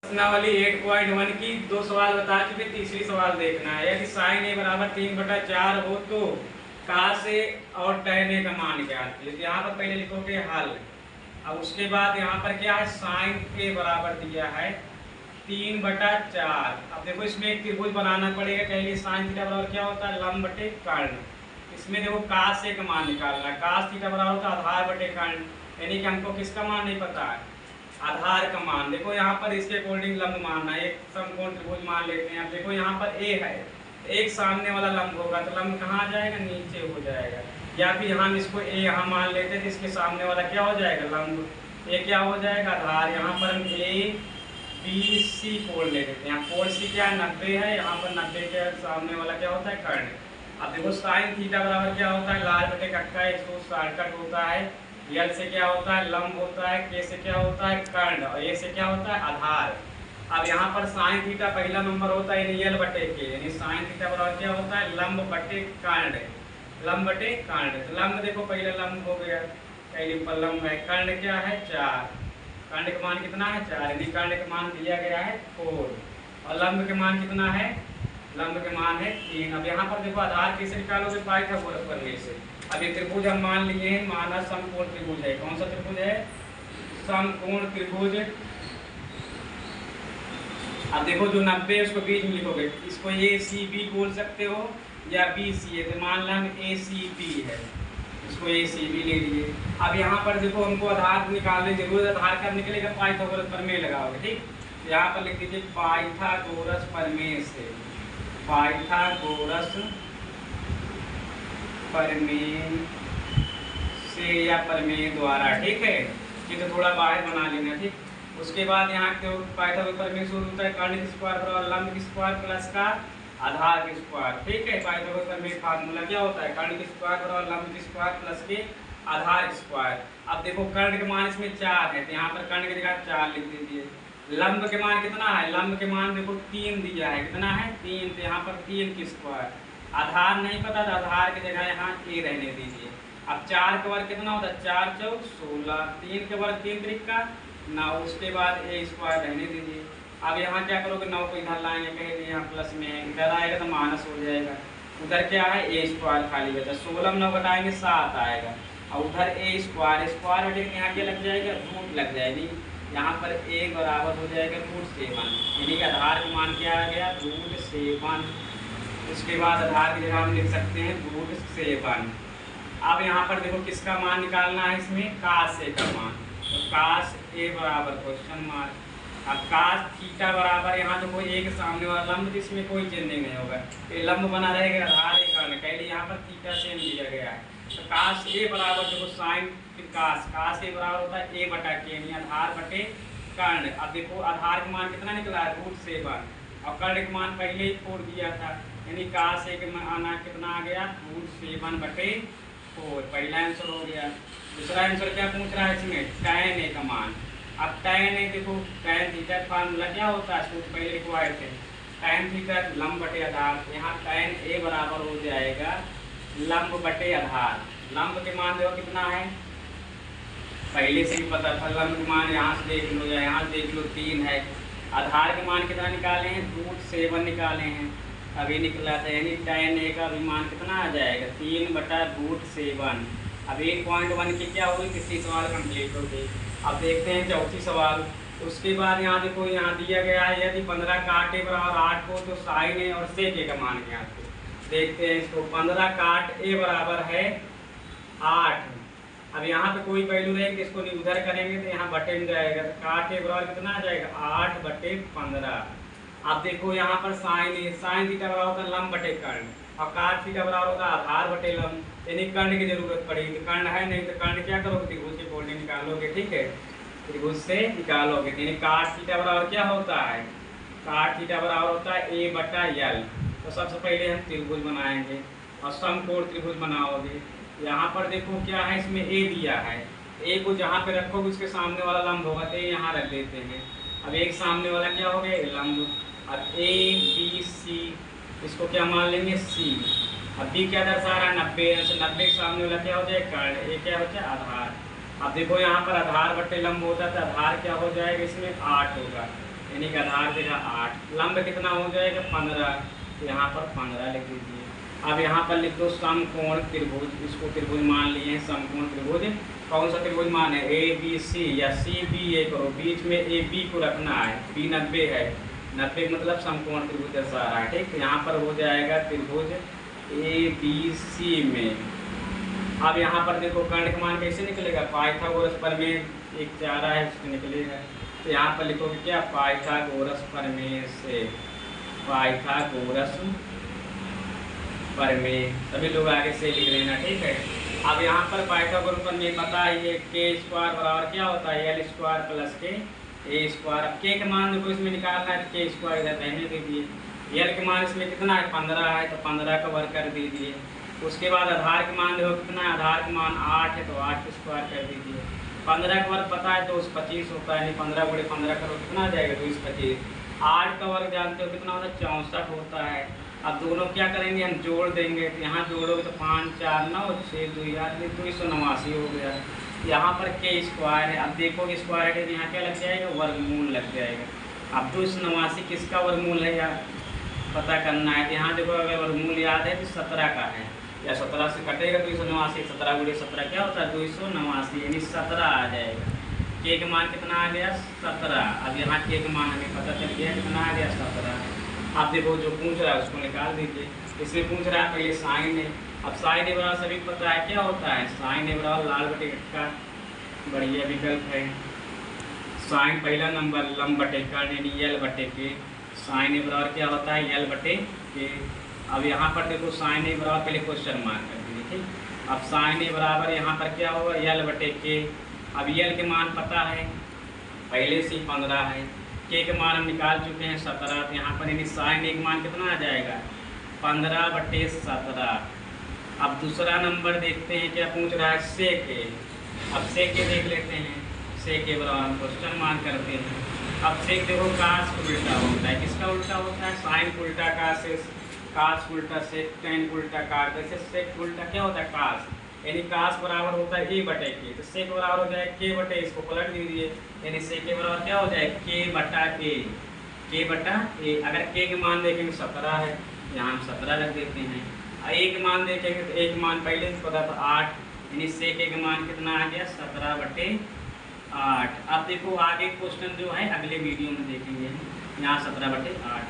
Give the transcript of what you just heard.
प्रश्नावली 8.1 की 2 सवाल बता चुके। तीसरी सवाल देखना है। यदि साइन ए बराबर 3/4 हो तो cos ए और tan ए का मान ज्ञात कीजिए। यहाँ पर पहले लिखोगे हल। अब उसके बाद यहाँ पर क्या है, साइन ए बराबर दिया है 3/4। अब देखो इसमें एक त्रिभुज बनाना पड़ेगा। पहले साइन थीटा बराबर क्या होता है, लंब बटे कर्ण। इसमें देखो cos ए का मान निकालना है। cos थीटा बराबर होता है आधार बटे कर्ण, यानी कि हमको किसका मान नहीं पता है, आधार का मान। देखो यहाँ पर इसके अकॉर्डिंग लंब मानना है। एक समकोण त्रिभुज मान लेते हैं। अब देखो यहाँ पर ए है, एक सामने वाला लंब होगा तो लंब कहाँ आ जाएगा, नीचे हो जाएगा। या फिर हम इसको ए यहाँ मान लेते हैं तो इसके सामने वाला क्या हो जाएगा, लंब। ए क्या हो जाएगा, आधार। यहाँ पर हम ए बी सी कोण ले लेते हैं। कोण सी क्या है, 90 है। यहाँ पर 90 के सामने वाला क्या होता है, कर्ण। अब देखो साइन थीटा बराबर क्या होता है, लाल बटे कक्का, इसको शॉर्टकट होता है। यल से क्या होता है, लंब होता है। के से क्या होता है, कर्ण। और ए से क्या होता है, आधार। अब यहाँ पर साइन थीटा पहला नंबर होता है यल बटे के, यानी साइन थीटा बराबर क्या होता है, लंब बटे कर्ण। लंब बटे कर्ण। तो लंब देखो पहले लंब हो गया, पहले पर लंब है। कर्ण क्या है, 4। कर्ण का मान कितना है, 4, यानी कर्ण का मान दिया गया है 4। और लंब के मान कितना है, लंब के मान है 3। अब यहाँ पर देखो आधार कैसे निकालोगे, पाइथागोरस प्रमेय से। अब ये त्रिभुज हम मान लिए हैं, माना समकोण त्रिभुज है। कौन सा त्रिभुज है, समकोण त्रिभुज। अब देखो जो 90 है उसको बीच में लिखोगे, इसको ए सी बी बोल सकते हो या बी सी है। तो मान लो हम ए सी बी है, इसको ए सी बी ले लिए। अब यहाँ पर देखो हमको आधार निकालने की जरूरत। आधार कब निकलेगा, पाइथागोरस प्रमेय लगाओगे। ठीक, तो यहाँ पर लिख दीजिए पाइथागोरस प्रमेय से। पाइथागोरस प्रमेय से या प्रमेय द्वारा। ठीक है, ये तो थोड़ा बाहर बना लेना। ठीक, उसके बाद यहाँ के पाइथागोरस प्रमेय शुरू होता है कर्ण की स्क्वायर बराबर लंब की स्क्वायर प्लस का आधार की स्क्वायर। ठीक है, पाइथागोरस प्रमेय फार्मूला क्या होता है, कर्ण की स्क्वायर बराबर लंब की स्क्वायर प्लस के आधार की स्क्वायर। अब देखो कर्ण के मान इसमें 4 है, तो यहाँ पर कर्ण की जगह 4 लिख दीजिए। लंब के मान कितना है, लंब के मान देखो 3 दिया है। कितना है, 3, तो यहाँ पर 3 की स्क्वायर। आधार नहीं पता तो आधार की जगह यहाँ ए रहने दीजिए। अब 4 का वर्ग कितना होता है, 4 चौक 16। 3 के वर्ग 3 त्रिका 9, उसके बाद ए स्क्वायर रहने दीजिए। अब यहाँ क्या करोगे, 9 को इधर लाएंगे, कहेंगे यहाँ प्लस में है, इधर आएगा तो माइनस हो जाएगा। उधर क्या है, ए स्क्वायर खाली बचा। 16 में 9 घटाएंगे 7 आएगा। और उधर ए स्क्वायर स्क्वायर हटेगा, यहाँ क्या लग जाएगा, रूट लग जाएगी। यहाँ पर ए बराबर हो जाएगा √7, यानी कि आधार का मान क्या आ गया, √7। उसके बाद आधार की जगह हम लिख सकते हैं √7। अब यहाँ पर देखो किसका मान निकालना है, इसमें cos ए का मान। तो cos ए बराबर क्वेश्चन मार्क। अब cos थीटा बराबर, यहाँ देखो ए के सामने वाला लंब, इसमें कोई चेंजिंग नहीं होगा, ये लंब बना रहेगा। आधार एक कारण पहले यहाँ पर थीटा सेम दिया गया है। तो cos ए बराबर देखो साइन फिर cos ए बराबर होता है ए बटा के, यानी आधार बटे कर्ण। अब देखो आधार का मान कितना निकला है, √7। और कर्ण का मान पहले ही 4 दिया था, यानी cos ए का मान कितना आ गया, √7 बटे 4। पहला आंसर हो गया। दूसरा आंसर क्या पूछ रहा है इसमें, tan ए का मान। अब tan ए देखो, tan थीटा फार्मूला क्या होता है, सूत्र पहले लिखवाए थे, tan थीटा लंब बटे आधार। यहाँ tan ए बराबर हो जाएगा लंब बटे आधार। लंब के मान देखो कितना है, पहले से ही पता था। लंब के मान यहाँ से देख लो या यहाँ से देख लो, 3 है। आधार के मान कितना निकाले हैं, √7 निकाले हैं, अभी निकला था। यानी tan ए का भी मान कितना आ जाएगा, 3/√7। अब 8.1 की क्या होगी, तीसरी सवाल कंप्लीट हो गई। अब देखते हैं चौथी सवाल। उसके बाद यहाँ देखो, यहाँ दिया गया है यदि 15 काट ए बराबर 8 हो तो साइन ए और सेक ए का मान क्या है। देखते हैं इसको, 15 काट ए बराबर है 8। अब यहाँ पे कोई वैल्यू रहेगी, इसको नहीं उधर करेंगे तो यहाँ बटे में जाएगा। तो काट ए बराबर कितना आ जाएगा, 8/15। अब देखो यहाँ पर साइन थीटा बराबर होता है लंब बटे कर्ण, और काट थीटा बराबर होता है आधार बटे लंब, यानी कर्ण की जरूरत पड़ेगी। तो कर्ण है नहीं, तो कर्ण क्या करोगे, त्रिभुज के कोऑर्डिनेट निकालोगे। ठीक है, त्रिभुज से निकालोगे, यानी काट थीटा बराबर क्या होता है, काट थीटा बराबर होता है ए बटा यल। तो सबसे पहले हम त्रिभुज बनाएंगे और समकोण त्रिभुज बनाओगे। यहाँ पर देखो क्या है, इसमें ए दिया है, ए को जहाँ पे रखोगे उसके सामने वाला लंब होगा, तो यहाँ रख देते हैं। अब एक सामने वाला क्या हो गया, लंब। अब ए बी सी, इसको क्या मान लेंगे, सी। अब बी क्या दर्शा रहा है, 90, 90 के सामने वाला क्या हो जाए, कर्ण। ए क्या हो जाए, आधार। अब देखो यहाँ पर आधार बटे लंब होता है, तो आधार क्या हो जाएगा, इसमें 8 होगा। यानी कि आधार जगह 8, लंब कितना हो जाएगा 15, तो यहाँ पर 15 लिख दीजिए। अब यहाँ पर लिख दो समकोण त्रिभुज, इसको त्रिभुज मान लिए हैं समकोण त्रिभुज। कौन सा त्रिभुज मान है, ए बी सी या सी बी ए करो, बीच में ए बी को रखना है, बी 90 है, 90 मतलब समकोण त्रिभुज दर्शा रहा है, ठीक। यहाँ पर हो जाएगा त्रिभुज ए बी सी में। अब यहाँ पर देखो कर्ण का मान कैसे निकलेगा, पाइथागोरस प्रमेय एक चारा है उससे निकलेगा, तो यहाँ पर लिखोगे क्या, पाइथागोरस प्रमेय से, पाइथागोरस प्रमेय, सभी लोग आगे से लिख लेना, ठीक है। अब यहाँ पर पाइथागोरस प्रमेय पता है, ये के स्क्वायर बराबर क्या होता है, एल स्क्वायर प्लस के ए स्क्वायर। अब के का मान देखो इसमें निकालना है, के स्क्वायर इधर रहने दीजिए। एल के मान इसमें कितना है 15 है, तो 15 का वर्ग कर दीजिए। उसके बाद आधार के मान देखो कितना है, आधार के मान 8 है, तो 8 स्क्वायर कर दीजिए। 15 का वर्ग पता है तो 25 होता है, 15 गुणे 15 करो कितना आ जाएगा 225। 8 का वर्ग जानते हो कितना होता है 64 होता है। अब दोनों क्या करेंगे, हम जोड़ देंगे, तो यहाँ जोड़ोगे तो 5 4 9 6 2 8 289 हो गया। यहाँ पर के स्क्वायर है, अब देखोगे स्क्वायर है तो यहाँ क्या लग जाएगा, वर्गमूल लग जाएगा। अब 289 किसका वर्गमूल है यार पता करना है, तो यहाँ देखो अगर वर्गमूल याद है तो 17 का है, या 17 से कटेगा 289, 17 गुणे 17 क्या होता है 289, यानी 17 आ जाएगा। के का मान कितना आ गया 17। अब यहाँ के का मान हमें पता चल गया कितना आ गया 17। आप देखो जो पूछ रहा है उसको निकाल दीजिए। इसमें पूछ रहा है पहले साइन है, अब साइन ए बराबर सभी को पता है क्या होता है, साइन ए बराबर लाल बटे का बढ़िया विकल्प है। साइन पहला नंबर लंब बटे कर्ण यानी एल बटे के, साइन ए बराबर क्या होता है एल बटे के। अब यहाँ पर देखो साइन ए बराबर पहले क्वेश्चन मार्क कर दीजिए, ठीक। अब साइन ए बराबर यहाँ पर क्या होगा एल बटे के। अब एल के मान पता है पहले से 15 है, के के मान हम निकाल चुके हैं 17, तो यहाँ पर यानी साइन ए का मान कितना आ जाएगा 15 बटे 17। अब दूसरा नंबर देखते हैं क्या पूछ रहा है सेक ए। अब सेक ए देख लेते हैं, सेक ए बराबर हम क्वेश्चन मान करते हैं। अब सेक देखो कास उल्टा होता है, किसका उल्टा होता है, साइन उल्टा कास से, कास उल्टा सेक, टेन उल्टा कास, जैसे सेक उल्टा क्या होता है कास, यानी कास बराबर होता है ए बटे के, तो सेक बराबर हो जाए के बटे, इसको पलट दीजिए, यानी सेक के बराबर क्या हो जाए के बटा ए, के बटा ए। अगर के के मान देखेंगे 17 है, यहाँ हम 17 रख देते हैं। ए के मान देखेंगे तो ए के मान पहले से पता था 8, यानी सेक ए का मान कितना आ गया 17 बटे 8। अब देखो आगे क्वेश्चन जो है अगले वीडियो में देखेंगे, यहाँ 17 बटे 8